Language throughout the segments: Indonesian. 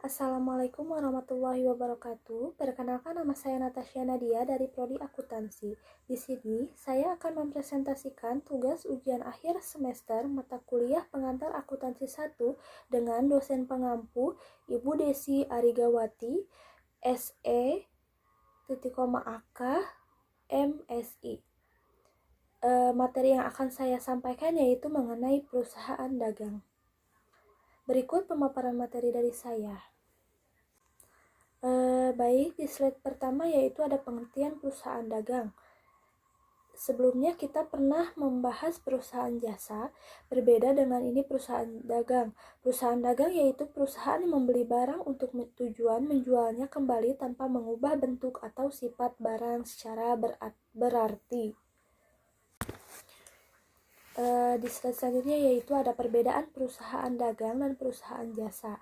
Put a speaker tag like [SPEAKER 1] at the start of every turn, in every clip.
[SPEAKER 1] Assalamualaikum warahmatullahi wabarakatuh. Perkenalkan, nama saya Natasha Nadia dari Prodi Akuntansi. Di sini saya akan mempresentasikan tugas ujian akhir semester mata kuliah pengantar akuntansi 1 dengan dosen pengampu Ibu Desi Arigawati, SE, AK, MSI. Materi yang akan saya sampaikan yaitu mengenai perusahaan dagang. Berikut pemaparan materi dari saya. Baik, di slide pertama yaitu ada pengertian perusahaan dagang. Sebelumnya kita pernah membahas perusahaan jasa, berbeda dengan ini perusahaan dagang. Perusahaan dagang yaitu perusahaan yang membeli barang untuk tujuan menjualnya kembali tanpa mengubah bentuk atau sifat barang secara berarti. Di slide selanjutnya yaitu ada perbedaan perusahaan dagang dan perusahaan jasa.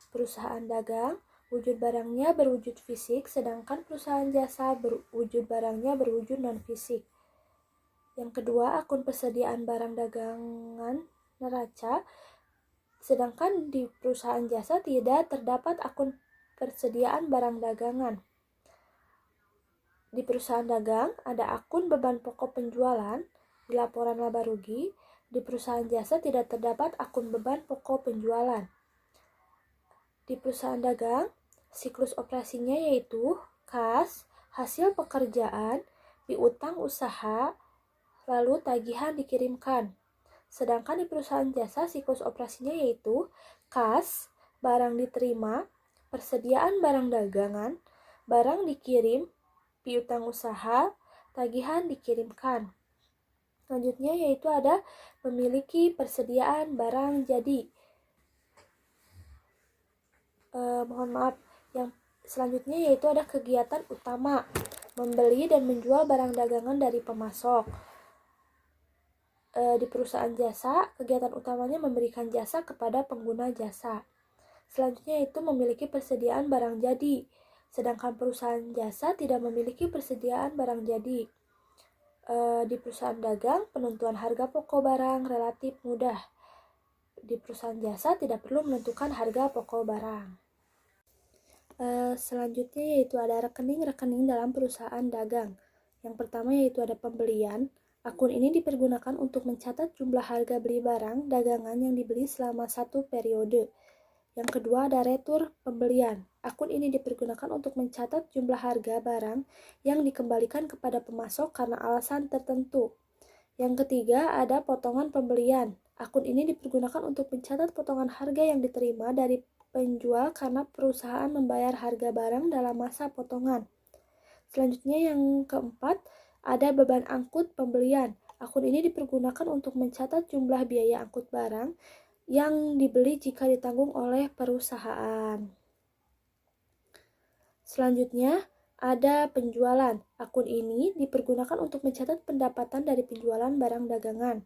[SPEAKER 1] Perusahaan dagang wujud barangnya berwujud fisik, sedangkan perusahaan jasa wujud barangnya berwujud non-fisik. Yang kedua, akun persediaan barang dagangan neraca, sedangkan di perusahaan jasa tidak terdapat akun persediaan barang dagangan. Di perusahaan dagang ada akun beban pokok penjualan di laporan laba rugi. Di perusahaan jasa tidak terdapat akun beban pokok penjualan. Di perusahaan dagang, siklus operasinya yaitu kas, hasil pekerjaan, piutang usaha, lalu tagihan dikirimkan. Sedangkan di perusahaan jasa, siklus operasinya yaitu kas, barang diterima, persediaan barang dagangan, barang dikirim, piutang usaha, tagihan dikirimkan. Selanjutnya yaitu ada memiliki persediaan barang jadi. Yang selanjutnya yaitu ada kegiatan utama, membeli dan menjual barang dagangan dari pemasok. Di perusahaan jasa, kegiatan utamanya memberikan jasa kepada pengguna jasa. Selanjutnya itu memiliki persediaan barang jadi, sedangkan perusahaan jasa tidak memiliki persediaan barang jadi. Di perusahaan dagang, penentuan harga pokok barang relatif mudah. Di perusahaan jasa tidak perlu menentukan harga pokok barang. Selanjutnya yaitu ada rekening-rekening dalam perusahaan dagang. Yang pertama yaitu ada pembelian. Akun ini dipergunakan untuk mencatat jumlah harga beli barang dagangan yang dibeli selama satu periode. Yang kedua ada retur pembelian. Akun ini dipergunakan untuk mencatat jumlah harga barang yang dikembalikan kepada pemasok karena alasan tertentu. Yang ketiga ada potongan pembelian. Akun ini dipergunakan untuk mencatat potongan harga yang diterima dari penjual karena perusahaan membayar harga barang dalam masa potongan. Selanjutnya yang keempat, ada beban angkut pembelian. Akun ini dipergunakan untuk mencatat jumlah biaya angkut barang yang dibeli jika ditanggung oleh perusahaan. Selanjutnya, ada penjualan. Akun ini dipergunakan untuk mencatat pendapatan dari penjualan barang dagangan.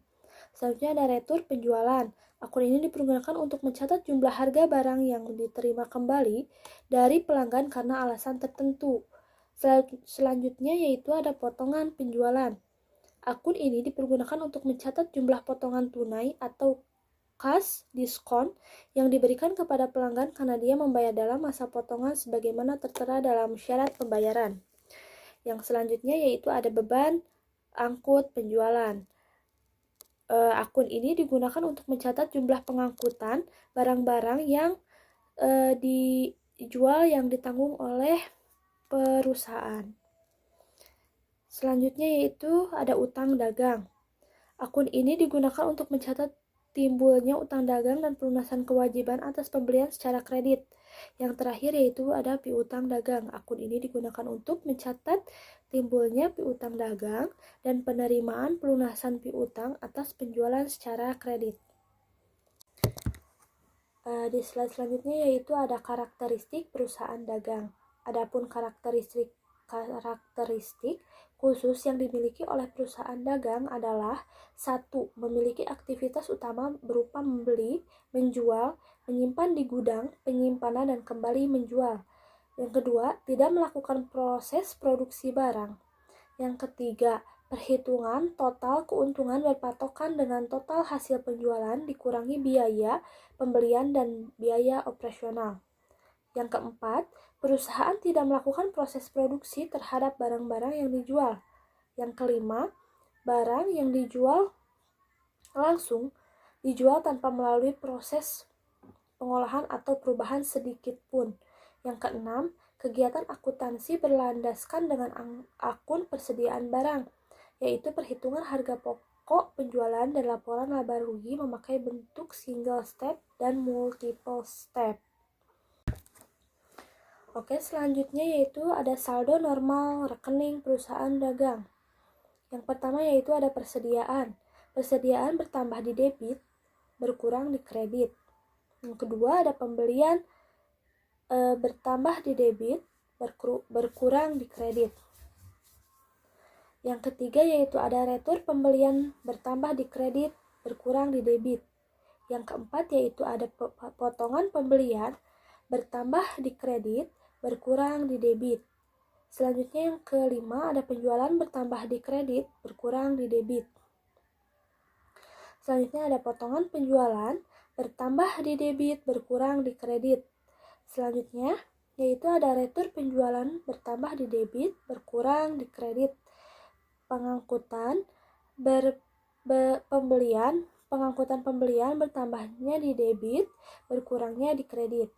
[SPEAKER 1] Selanjutnya ada retur penjualan. Akun ini dipergunakan untuk mencatat jumlah harga barang yang diterima kembali dari pelanggan karena alasan tertentu. Selanjutnya yaitu ada potongan penjualan. Akun ini dipergunakan untuk mencatat jumlah potongan tunai atau kas diskon yang diberikan kepada pelanggan karena dia membayar dalam masa potongan sebagaimana tertera dalam syarat pembayaran. Yang selanjutnya yaitu ada beban angkut penjualan. Akun ini digunakan untuk mencatat jumlah pengangkutan barang-barang yang dijual yang ditanggung oleh perusahaan. Selanjutnya yaitu ada utang dagang. Akun ini digunakan untuk mencatat timbulnya utang dagang dan pelunasan kewajiban atas pembelian secara kredit. Yang terakhir yaitu ada piutang dagang. Akun ini digunakan untuk mencatat timbulnya piutang dagang dan penerimaan pelunasan piutang atas penjualan secara kredit. Di slide selanjutnya yaitu ada karakteristik perusahaan dagang. Adapun karakteristik khusus yang dimiliki oleh perusahaan dagang adalah 1. Memiliki aktivitas utama berupa membeli, menjual, menyimpan di gudang, penyimpanan, dan kembali menjual. Yang kedua, tidak melakukan proses produksi barang. Yang ketiga, perhitungan total keuntungan berpatokan dengan total hasil penjualan dikurangi biaya pembelian dan biaya operasional. Yang keempat, perusahaan tidak melakukan proses produksi terhadap barang-barang yang dijual. Yang kelima, barang yang dijual langsung dijual tanpa melalui proses pengolahan atau perubahan sedikit pun. Yang keenam, kegiatan akuntansi berlandaskan dengan akun persediaan barang, yaitu perhitungan harga pokok penjualan dan laporan laba rugi memakai bentuk single step dan multiple step. Oke, selanjutnya yaitu ada saldo normal rekening perusahaan dagang. Yang pertama yaitu ada persediaan. Persediaan bertambah di debit, berkurang di kredit. Yang kedua ada pembelian bertambah di debit, berkurang di kredit. Yang ketiga yaitu ada retur pembelian bertambah di kredit, berkurang di debit. Yang keempat yaitu ada potongan pembelian bertambah di kredit, berkurang di debit. Selanjutnya yang kelima ada penjualan bertambah di kredit, berkurang di debit. Selanjutnya ada potongan penjualan bertambah di debit, berkurang di kredit. Selanjutnya yaitu ada retur penjualan bertambah di debit, berkurang di kredit. Pengangkutan pembelian bertambahnya di debit, berkurangnya di kredit.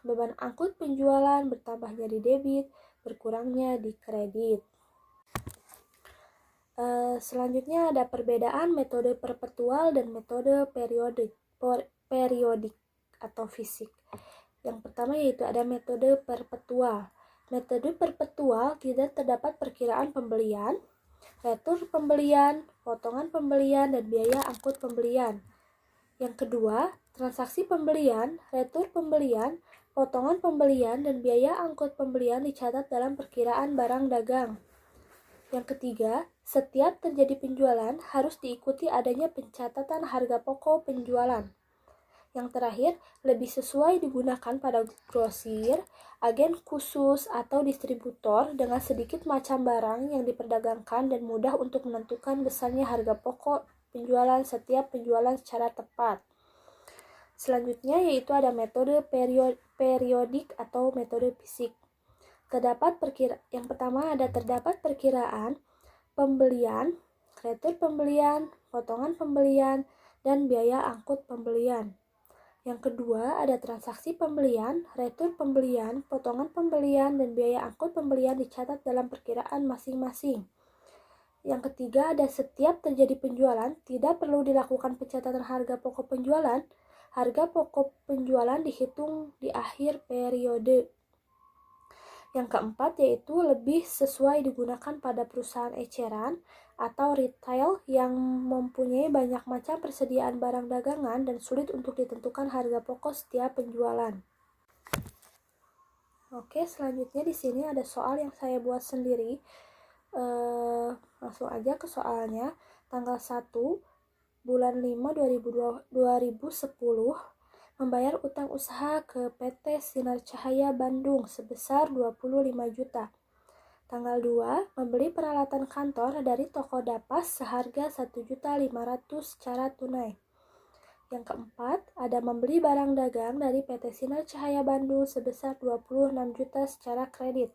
[SPEAKER 1] Beban angkut penjualan bertambahnya di debit, berkurangnya di kredit. Selanjutnya ada perbedaan metode perpetual dan metode periodik atau fisik. Yang pertama yaitu ada metode perpetual. Metode perpetual tidak terdapat perkiraan pembelian, retur pembelian, potongan pembelian, dan biaya angkut pembelian. Yang kedua, transaksi pembelian, retur pembelian, potongan pembelian, dan biaya angkut pembelian dicatat dalam perkiraan barang dagang. Yang ketiga, setiap terjadi penjualan harus diikuti adanya pencatatan harga pokok penjualan. Yang terakhir, lebih sesuai digunakan pada grosir, agen khusus, atau distributor dengan sedikit macam barang yang diperdagangkan dan mudah untuk menentukan besarnya harga pokok penjualan setiap penjualan secara tepat. Selanjutnya yaitu ada metode periodik atau metode fisik. Yang pertama ada terdapat perkiraan pembelian, retur pembelian, potongan pembelian, dan biaya angkut pembelian. Yang kedua ada transaksi pembelian, retur pembelian, potongan pembelian, dan biaya angkut pembelian dicatat dalam perkiraan masing-masing. Yang ketiga ada setiap terjadi penjualan tidak perlu dilakukan pencatatan harga pokok penjualan. Harga pokok penjualan dihitung di akhir periode. Yang keempat yaitu lebih sesuai digunakan pada perusahaan eceran atau retail yang mempunyai banyak macam persediaan barang dagangan dan sulit untuk ditentukan harga pokok setiap penjualan. Oke, selanjutnya di sini ada soal yang saya buat sendiri. Langsung aja ke soalnya. Tanggal 1 bulan 5 2010 membayar utang usaha ke PT Sinar Cahaya Bandung sebesar 25 juta. Tanggal 2, membeli peralatan kantor dari toko Dapas seharga 1.500.000 secara tunai. Yang keempat, ada membeli barang dagang dari PT Sinar Cahaya Bandung sebesar 26 juta secara kredit.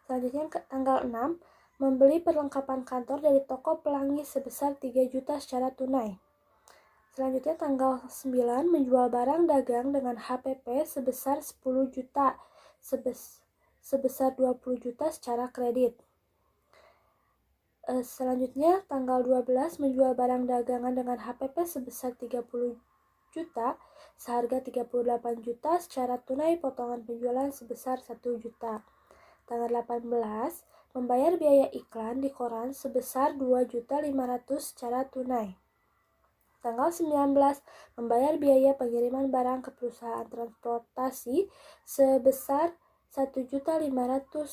[SPEAKER 1] Selanjutnya tanggal 6, membeli perlengkapan kantor dari toko pelangi sebesar 3 juta secara tunai. Selanjutnya tanggal 9 menjual barang dagang dengan HPP sebesar 10 juta sebesar 20 juta secara kredit. Selanjutnya tanggal 12 menjual barang dagangan dengan HPP sebesar 30 juta seharga 38 juta secara tunai, potongan penjualan sebesar 1 juta. Tanggal 18 membayar biaya iklan di koran sebesar 2.500.000 secara tunai. Tanggal 19 membayar biaya pengiriman barang ke perusahaan transportasi sebesar 1.500.000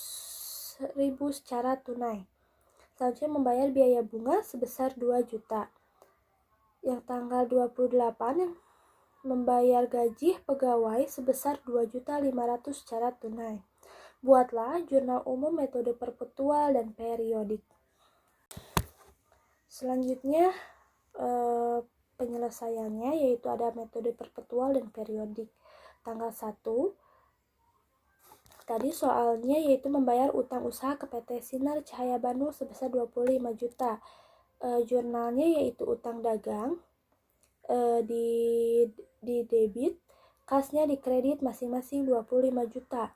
[SPEAKER 1] secara tunai. Selanjutnya membayar biaya bunga sebesar 2 juta. Yang tanggal 28 membayar gaji pegawai sebesar 2.500.000 secara tunai. Buatlah jurnal umum metode perpetual dan periodik. Selanjutnya penyelesaiannya yaitu ada metode perpetual dan periodik. Tanggal 1 tadi soalnya yaitu membayar utang usaha ke PT Sinar Cahaya Bandung sebesar 25 juta. Jurnalnya yaitu utang dagang, di debit, kasnya di kredit masing-masing 25 juta.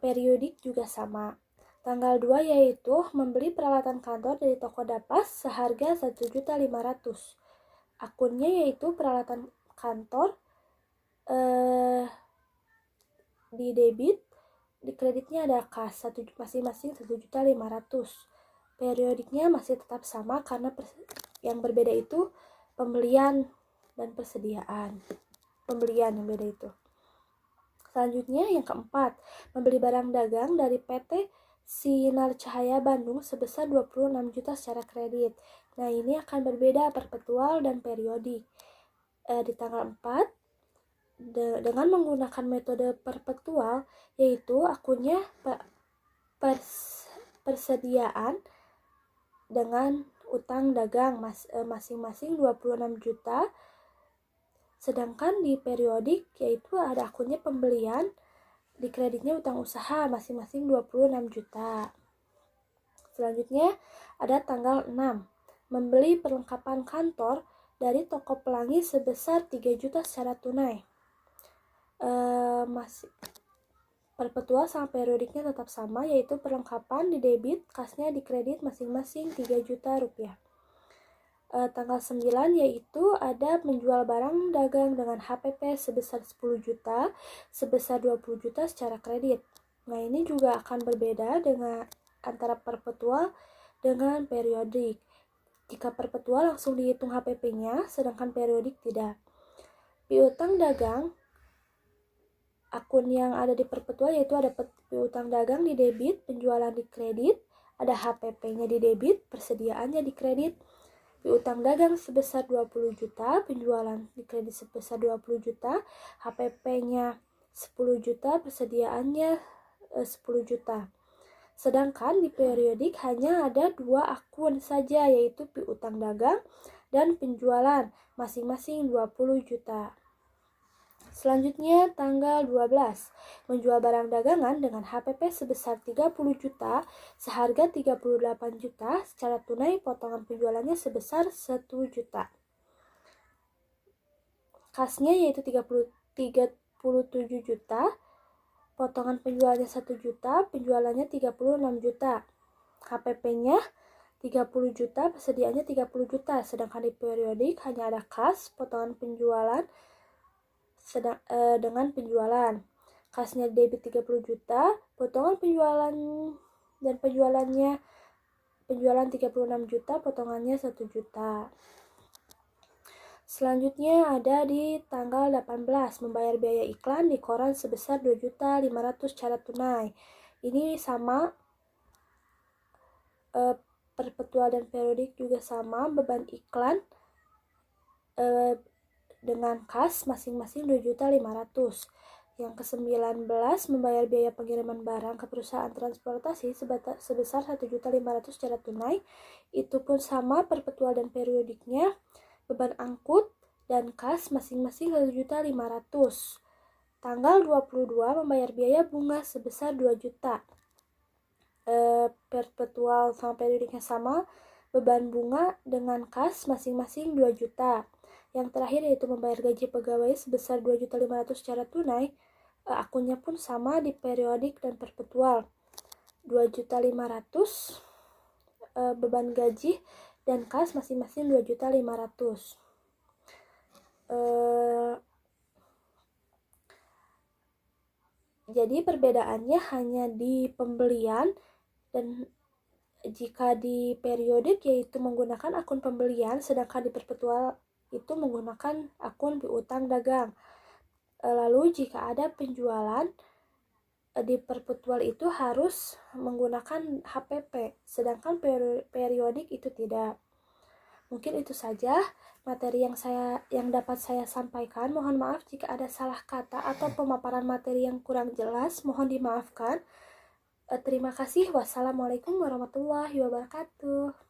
[SPEAKER 1] Periodik juga sama. Tanggal 2 yaitu membeli peralatan kantor dari toko Dapas seharga 1.500.000. Akunnya yaitu peralatan kantor, di debit, di kreditnya ada kas masing-masing 1.500.000. Periodiknya masih tetap sama karena yang berbeda itu pembelian dan persediaan. Pembelian yang beda itu. Selanjutnya yang keempat, membeli barang dagang dari PT Sinar Cahaya Bandung sebesar 26 juta secara kredit. Nah, ini akan berbeda perpetual dan periodik. Di tanggal 4 dengan menggunakan metode perpetual, yaitu akunnya persediaan dengan utang dagang masing-masing 26 juta. Sedangkan di periodik yaitu ada akunnya pembelian, di kreditnya utang usaha masing-masing 26 juta. Selanjutnya ada tanggal 6, membeli perlengkapan kantor dari toko pelangi sebesar 3 juta secara tunai. Masih perpetual sama periodiknya tetap sama, yaitu perlengkapan di debit, kasnya di kredit masing-masing 3 juta rupiah. Tanggal 9 yaitu ada menjual barang dagang dengan HPP sebesar 10 juta, sebesar 20 juta secara kredit. Nah, ini juga akan berbeda dengan antara perpetual dengan periodik. Jika perpetual langsung dihitung HPP-nya, sedangkan periodik tidak. Piutang dagang, akun yang ada di perpetual yaitu ada piutang dagang di debit, penjualan di kredit, ada HPP-nya di debit, persediaannya di kredit. Piutang dagang sebesar 20 juta, penjualan di kredit sebesar 20 juta, HPP-nya 10 juta, persediaannya 10 juta. Sedangkan di periodik hanya ada 2 akun saja, yaitu piutang dagang dan penjualan, masing-masing 20 juta. Selanjutnya tanggal 12, menjual barang dagangan dengan HPP sebesar 30 juta, seharga 38 juta, secara tunai potongan penjualannya sebesar 1 juta. Kasnya yaitu 37 juta, potongan penjualannya 1 juta, penjualannya 36 juta. HPP-nya 30 juta, persediaannya 30 juta, sedangkan di periodik hanya ada kas, potongan penjualan dengan penjualan. Kasnya debit 30 juta, potongan penjualan dan penjualan 36 juta, potongannya 1 juta. Selanjutnya ada di tanggal 18, membayar biaya iklan di koran sebesar 2.500.000 secara tunai. Ini sama, perpetual dan periodik juga sama, beban iklan dengan kas masing-masing 2.500.000. Yang ke-19, membayar biaya pengiriman barang ke perusahaan transportasi sebesar 1.500.000 secara tunai. Itu pun sama perpetual dan periodiknya, beban angkut dan kas masing-masing 1.500.000. Tanggal 22, membayar biaya bunga sebesar 2 juta. Perpetual sama periodiknya sama, beban bunga dengan kas masing-masing 2 juta. Yang terakhir yaitu membayar gaji pegawai sebesar 2.500.000 secara tunai. Akunnya pun sama di periodik dan perpetual. 2.500.000, beban gaji dan kas masing-masing 2.500.000. Jadi perbedaannya hanya di pembelian, dan jika di periodik yaitu menggunakan akun pembelian, sedangkan di perpetual itu menggunakan akun piutang dagang. Lalu jika ada penjualan, di perpetual itu harus menggunakan HPP, sedangkan periodik itu tidak. Mungkin itu saja materi yang dapat saya sampaikan. Mohon maaf jika ada salah kata atau pemaparan materi yang kurang jelas, mohon dimaafkan. Terima kasih. Wassalamualaikum warahmatullahi wabarakatuh.